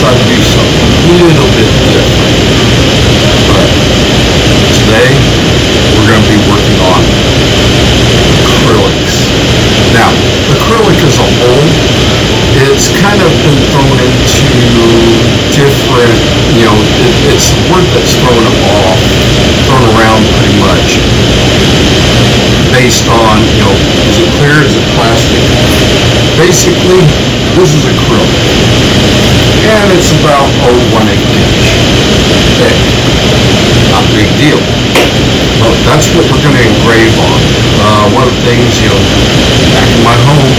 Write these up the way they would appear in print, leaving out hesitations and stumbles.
try to do something a little bit different. But today, we're going to be working on acrylics. Now, acrylic as a whole, it's kind of been thrown into different, it's a word that's thrown around pretty much based on, is it clear, is it plastic? Basically, this is acrylic, and it's about 1/8 inch thick. Not a big deal. But that's what we're going to engrave on. One of the things, back in my home,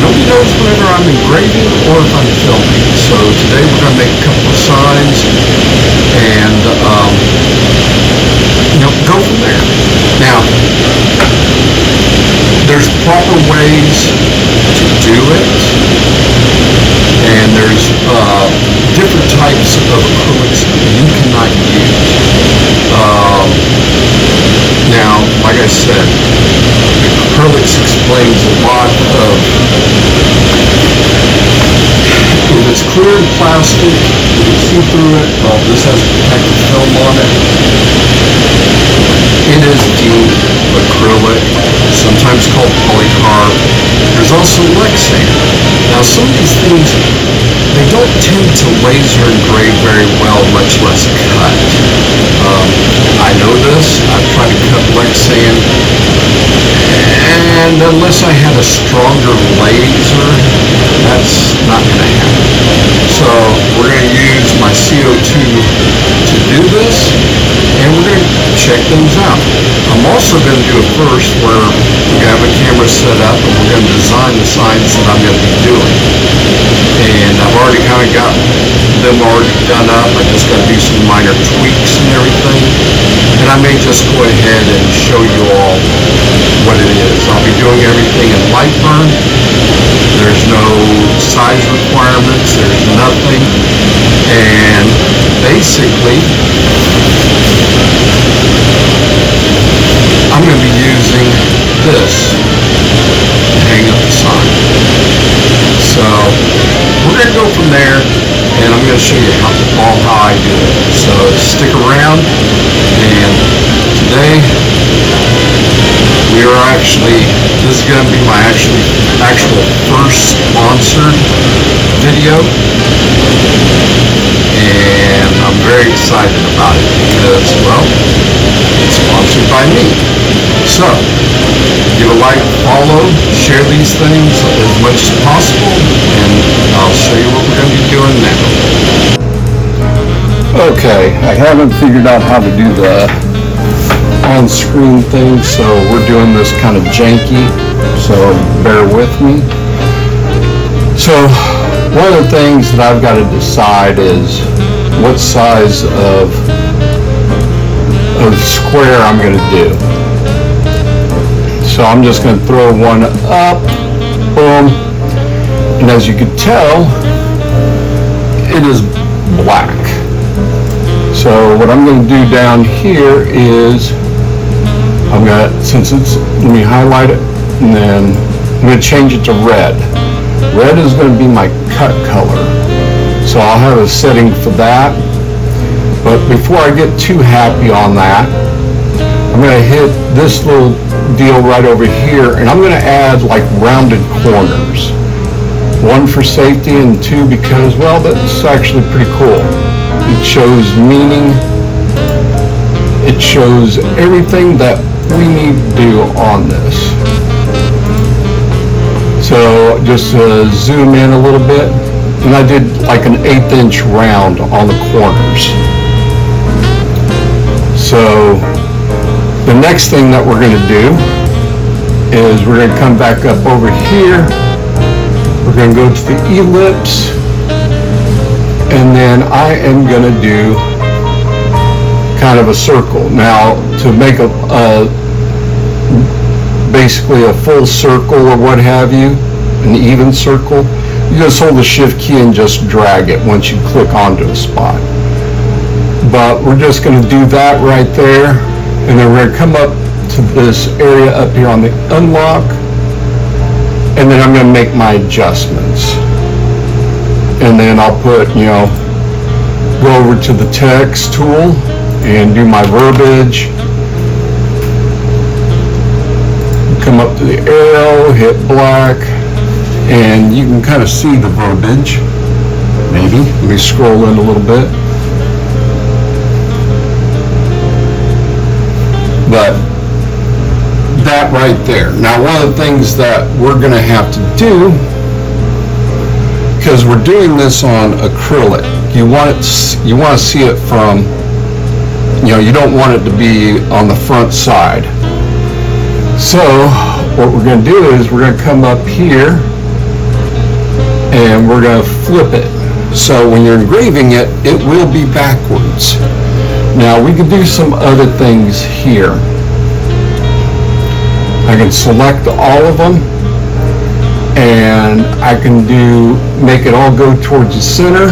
nobody knows whether I'm engraving or if I'm filming. So today we're going to make a couple of signs and, go from there. Now, there's proper ways to do it, and there's different types of acrylics you cannot use. Now, like I said, acrylics explains a lot of, if it's clear and plastic, you can see through it. Well, this has protective film on it. It is deemed acrylic, sometimes called polycarb. There's also Lazer. Now, some of these things, they don't tend to laser engrave very well, much less cut. I know this. I've tried to cut Lazer, and unless I had a stronger laser, that's not going to happen. So we're going to use my CO2 to do this, and we're going to check things out. I'm also going to do a first where we have a camera set up, and we're going to design the signs that I'm going to be doing. And I've already kind of got them already done up. I just got to do some minor tweaks and everything. And I may just go ahead and show you all what it is. I'll be doing everything in light burn. There's no size requirements. There's nothing. And basically, I'm going to be using this to hang up the sign. So we're going to go from there, and I'm going to show you how I do it. So stick around, and today we are this is going to be my actual first sponsored video, and I'm very excited about it because, well, it's sponsored by me. So give a like, follow, share these things as much as possible, and I'll show you what we're going to be doing now. Okay, I haven't figured out how to do the on-screen thing, so we're doing this kind of janky, so bear with me. So one of the things that I've got to decide is what size of square I'm going to do. So I'm just going to throw one up, boom, and as you can tell, it is black. So what I'm going to do down here is, let me highlight it, and then I'm going to change it to red. Red is going to be my cut color. So I'll have a setting for that. But before I get too happy on that, I'm going to hit this little deal right over here, and I'm going to add like rounded corners. One for safety, and two because, well, that's actually pretty cool. It shows meaning. It shows everything that we need to do on this. So just zoom in a little bit, and I did like an 1/8 inch round on the corners. So the next thing that we're going to do is we're going to come back up over here. We're going to go to the ellipse, and then I am going to do kind of a circle. Now, to make basically a full circle or what have you, an even circle, you just hold the shift key and just drag it once you click onto a spot. But we're just going to do that right there, and then we're going to come up to this area up here on the unlock, and then I'm going to make my adjustments. and then I'll put, go over to the text tool and do my verbiage. Come up to the arrow, hit black, and you can kind of see the verbiage. Maybe. Let me scroll in a little bit. But that right there. Now, one of the things that we're going to have to do, because we're doing this on acrylic, you want to see it from, you don't want it to be on the front side. So what we're going to do is we're going to come up here and we're going to flip it. So when you're engraving it, it will be backwards. Now we can do some other things here. I can select all of them and I can make it all go towards the center,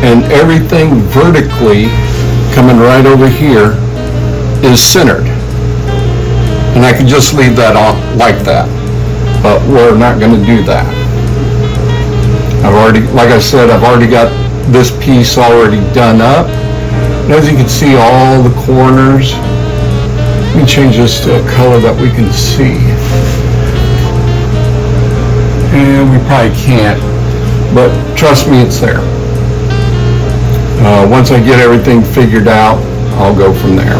and everything vertically coming right over here is centered. And I can just leave that on like that, but we're not going to do that. Like I said, I've already got this piece already done up. And as you can see, all the corners. Let me change this to a color that we can see. And we probably can't, but trust me, it's there. Once I get everything figured out, I'll go from there.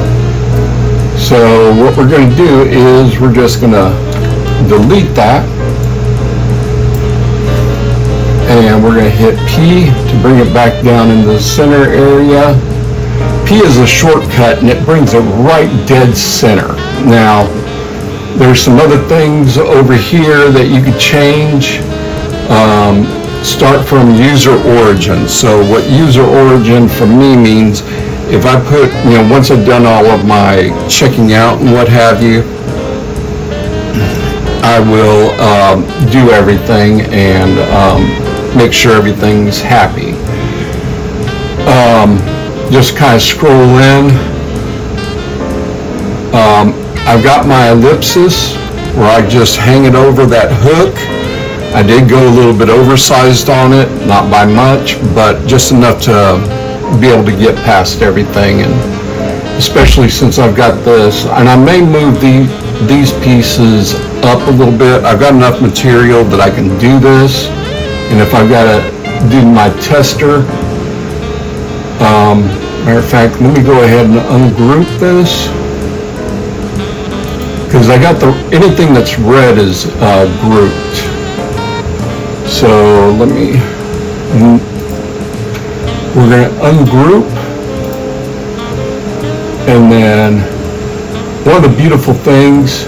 So what we're going to do is we're just going to delete that. And we're going to hit P to bring it back down into the center area. P is a shortcut and it brings it right dead center. Now, there's some other things over here that you could change. Start from user origin. So what user origin for me means, if I put, once I've done all of my checking out and what have you, I will do everything and make sure everything's happy. Just kind of scroll in. I've got my ellipsis where I just hang it over that hook. I did go a little bit oversized on it, not by much, but just enough to be able to get past everything, and especially since I've got this, and I may move these pieces up a little bit. I've got enough material that I can do this, and if I've got to do my tester, matter of fact, let me go ahead and ungroup this, because I got anything that's red is grouped. So we're going to ungroup, and then one of the beautiful things,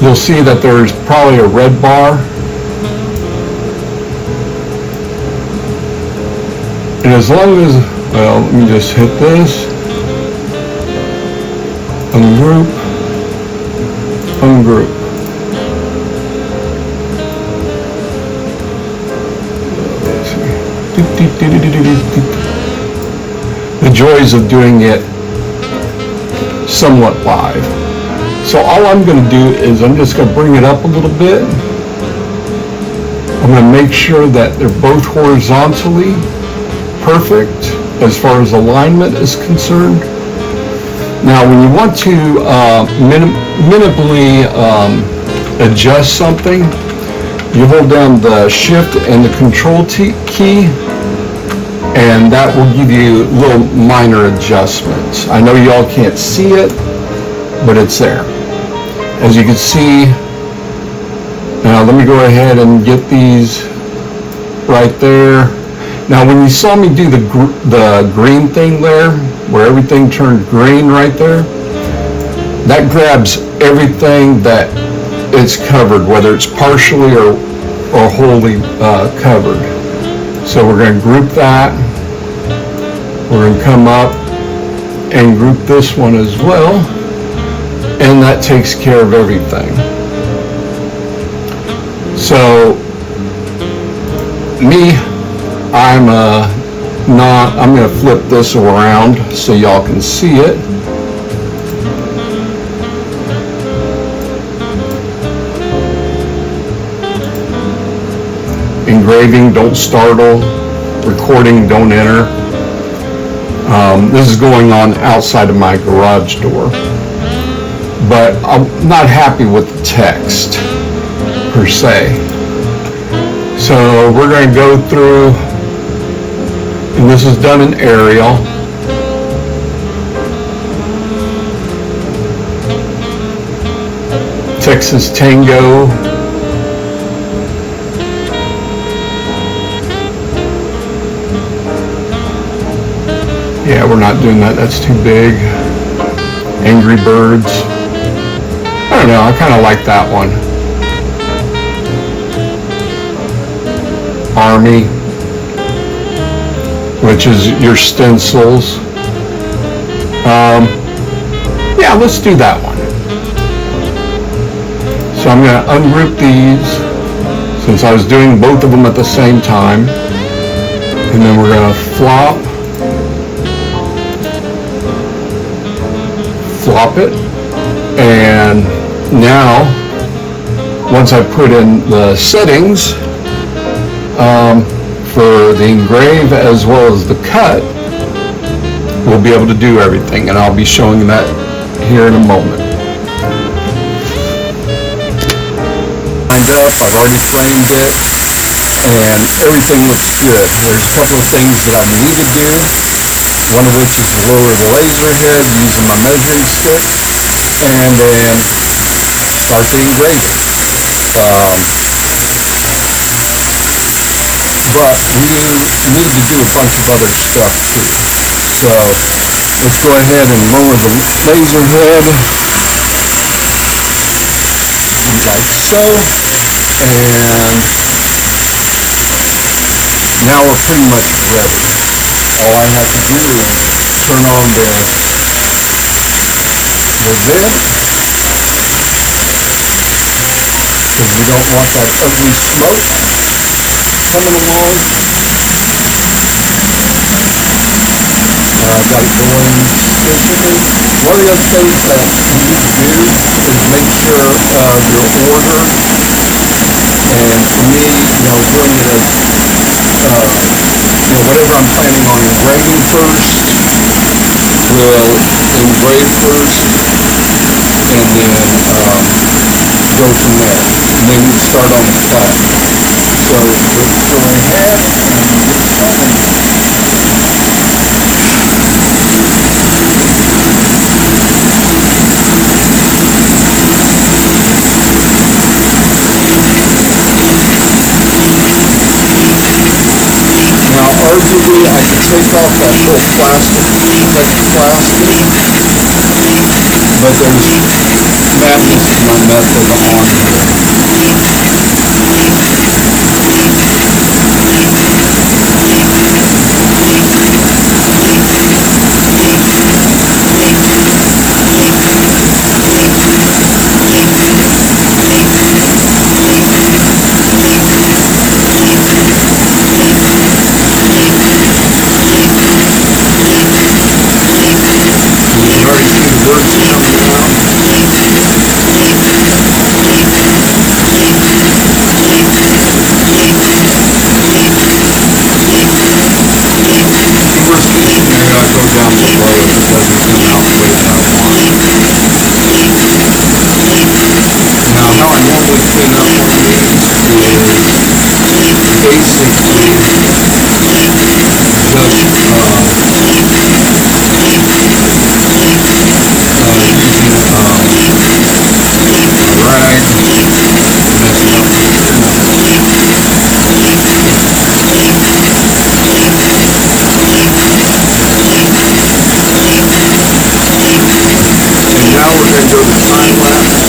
you'll see that there's probably a red bar, and as long as, well, let me just hit this, ungroup, ungroup. The joys of doing it somewhat live. So all I'm going to do is I'm just going to bring it up a little bit. I'm going to make sure that they're both horizontally perfect as far as alignment is concerned. Now when you want to minimally adjust something, you hold down the Shift and the Control key, and that will give you little minor adjustments. I know y'all can't see it, but it's there. As you can see, now let me go ahead and get these right there. Now when you saw me do the green thing there, where everything turned green right there, that grabs everything that it's covered, whether it's partially or wholly covered. So we're going to group that. We're going to come up and group this one as well, and that takes care of everything. So me, I'm going to flip this around so y'all can see it. engraving, don't startle, recording, don't enter. This is going on outside of my garage door, but I'm not happy with the text per se. So we're going to go through, and this is done in Arial. Texas Tango. Yeah, we're not doing that. That's too big. Angry Birds. I don't know. I kind of like that one. Army, which is your stencils. Yeah, let's do that one. So I'm going to ungroup these since I was doing both of them at the same time. And then we're going to flop it. And now, once I put in the settings for the engrave as well as the cut, we'll be able to do everything. And I'll be showing that here in a moment. I've already framed it, and everything looks good. There's a couple of things that I need to do, one of which is to lower the laser head using my measuring stick, and then start the engraving. But we need to do a bunch of other stuff too. So let's go ahead and lower the laser head, like so. And now we're pretty much ready. All I have to do is turn on the vent, because we don't want that ugly smoke coming along. I've got it going efficiently. One of the things that you need to do is make sure your order, and for me, going to whatever I'm planning on engraving first, we'll engrave first, and then go from there. And then we'll start on the cut. So let's go ahead and get started. Now, arguably, I could take off that whole plastic, heavy plastic, but that's just my method on here. Words coming out. First teaching, I gotta go down below if it doesn't come out the way that I want. Now, how I normally clean up on these is basically just using rag, messing up nothing. And now we're going to go to time lapse.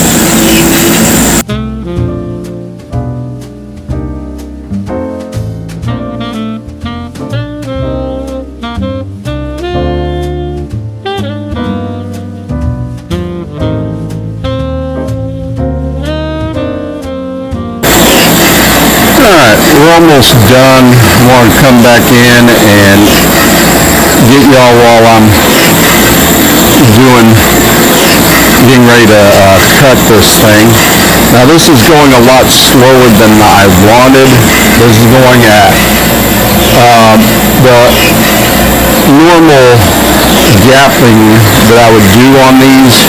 Alright, we're almost done. I want to come back in and get y'all while I'm getting ready to cut this thing. Now this is going a lot slower than I wanted. This is going at the normal gapping that I would do on these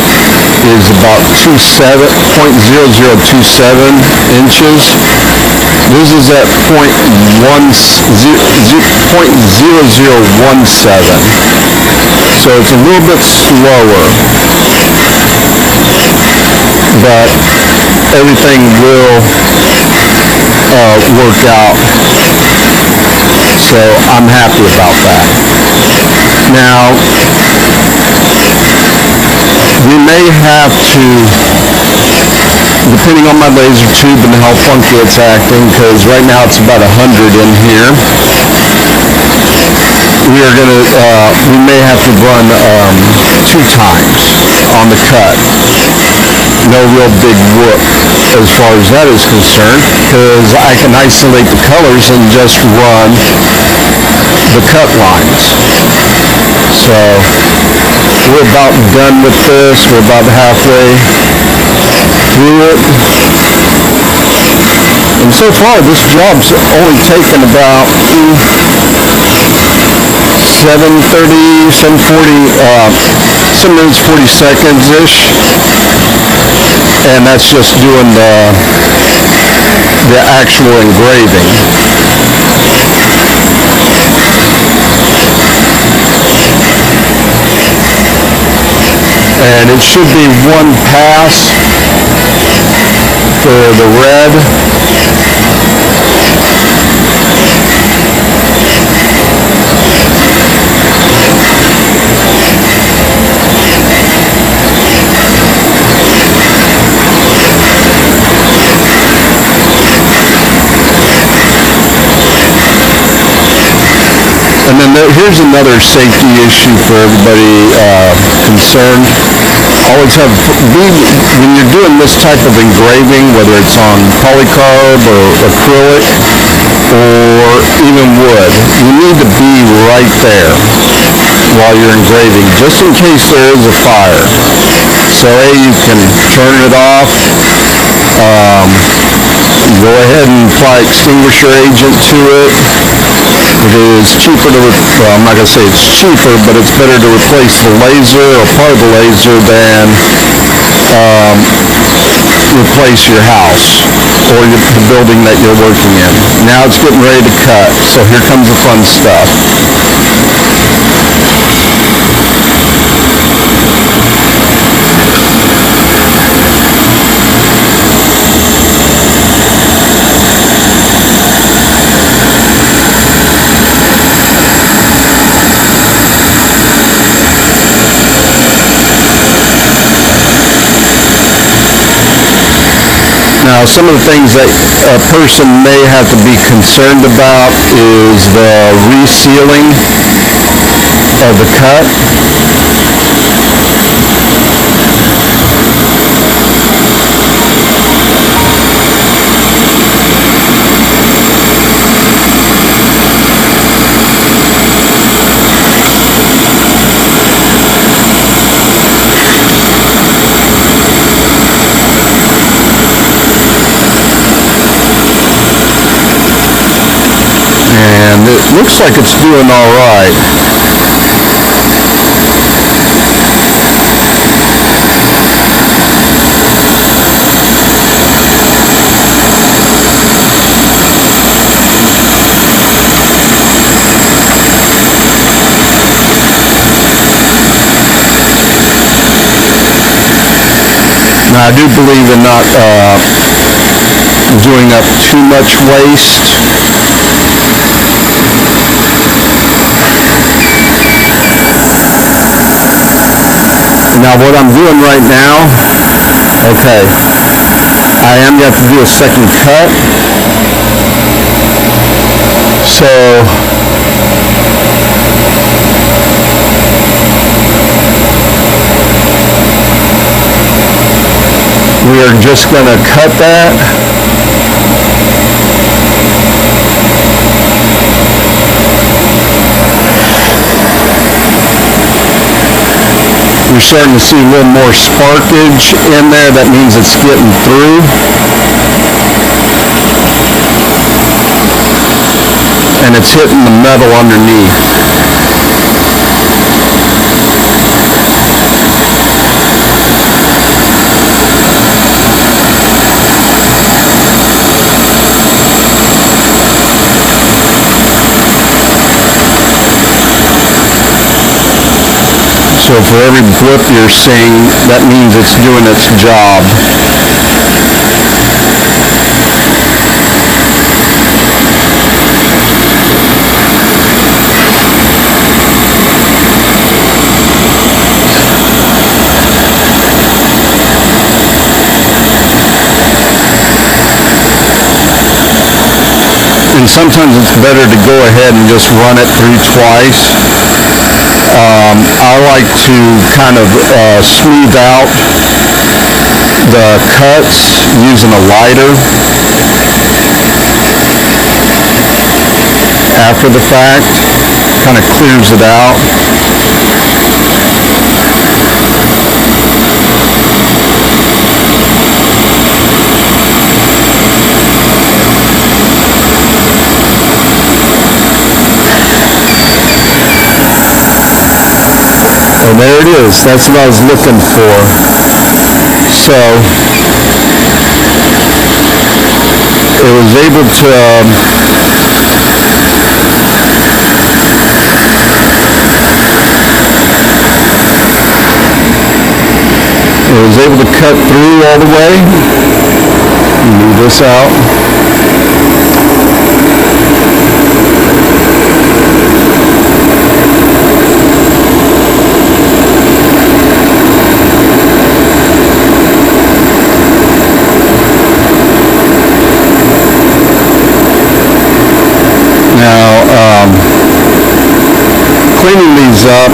is about 0.0027 inches. This is at 0.0017. So it's a little bit slower, but everything will work out. So I'm happy about that. Now, we may have to, depending on my laser tube and how funky it's acting, because right now it's about 100 in here, we may have to run 2 times on the cut. No real big whoop as far as that is concerned, because I can isolate the colors and just run the cut lines. So we're about done with this. We're about halfway through it. And so far this job's only taken about 7:30, 7:40, 7 minutes 40 seconds-ish. And that's just doing the actual engraving. And it should be 1 pass for the red. And then here's another safety issue for everybody concerned. Always have, when you're doing this type of engraving, whether it's on polycarb or acrylic or even wood, you need to be right there while you're engraving, just in case there is a fire. So you can turn it off, go ahead and apply extinguisher agent to it. It is cheaper to, well, I'm not going to say it's cheaper, but it's better to replace the laser or part of the laser than replace your house or the building that you're working in. Now it's getting ready to cut, so here comes the fun stuff. Now, some of the things that a person may have to be concerned about is the resealing of the cut. And it looks like it's doing all right. Now, I do believe in not doing up too much waste. Now what I'm doing right now, okay, I am going to have to do a second cut. So we are just going to cut that. We're starting to see a little more sparkage in there. That means it's getting through. and it's hitting the metal underneath. So for every blip you're seeing, that means it's doing its job. And sometimes it's better to go ahead and just run it through twice. I like to kind of smooth out the cuts using a lighter after the fact. Kind of clears it out. And there it is. That's what I was looking for. So it was able to cut through all the way. Move this out. Now, cleaning these up,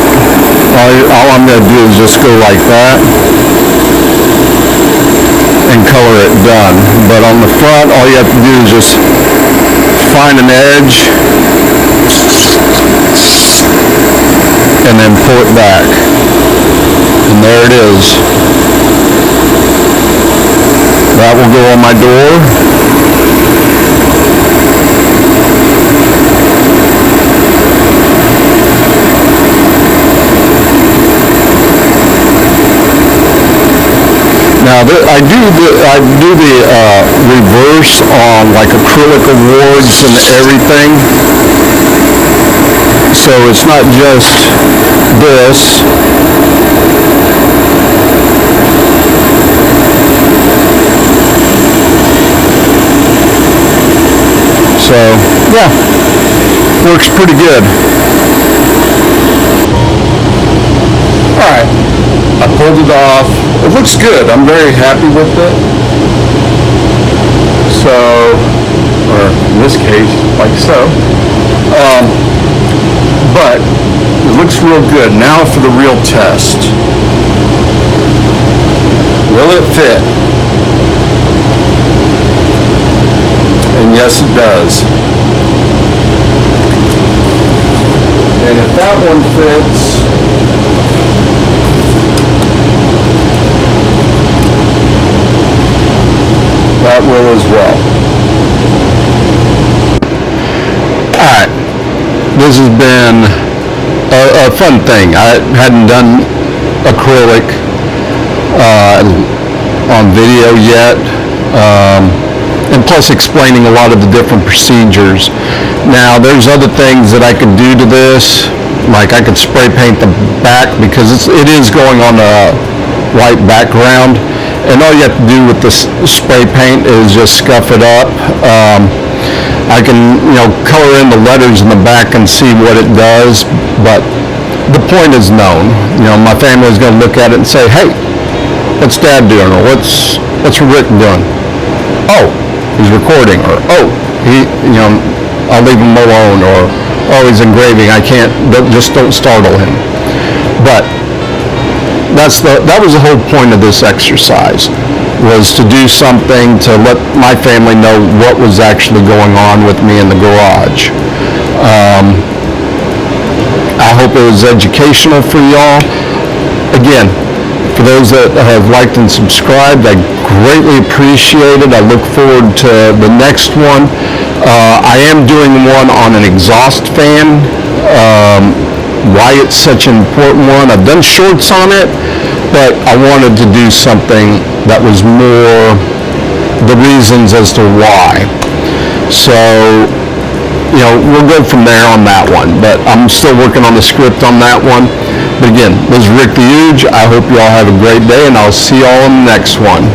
all I'm going to do is just go like that and color it done. But on the front, all you have to do is just find an edge and then pull it back. And there it is. That will go on my door. Now, I do the reverse on like acrylic awards and everything. So it's not just this. So, yeah, works pretty good. All right, I pulled it off. It looks good. I'm very happy with it. So, or in this case, like so. But it looks real good. Now for the real test. Will it fit? And yes, it does. And if that one fits, that will as well. Alright, this has been a fun thing. I hadn't done acrylic on video yet, and plus explaining a lot of the different procedures. Now there's other things that I could do to this, like I could spray paint the back because it is going on a white background. And all you have to do with this spray paint is just scuff it up. I can, color in the letters in the back and see what it does, but the point is known. My family is going to look at it and say, "Hey, what's Dad doing?" Or what's Rick doing? Oh, he's recording. Or I'll leave him alone. Or oh, he's engraving. Don't startle him. But that was the whole point of this exercise, was to do something to let my family know what was actually going on with me in the garage. I hope it was educational for y'all. Again, for those that have liked and subscribed, I greatly appreciate it. I look forward to the next one. I am doing one on an exhaust fan. Why it's such an important one. I've done shorts on it, but I wanted to do something that was more the reasons as to why. So, you know, we'll go from there on that one, but I'm still working on the script on that one. But again, this is Rick the Huge. I hope you all have a great day, and I'll see you all in the next one.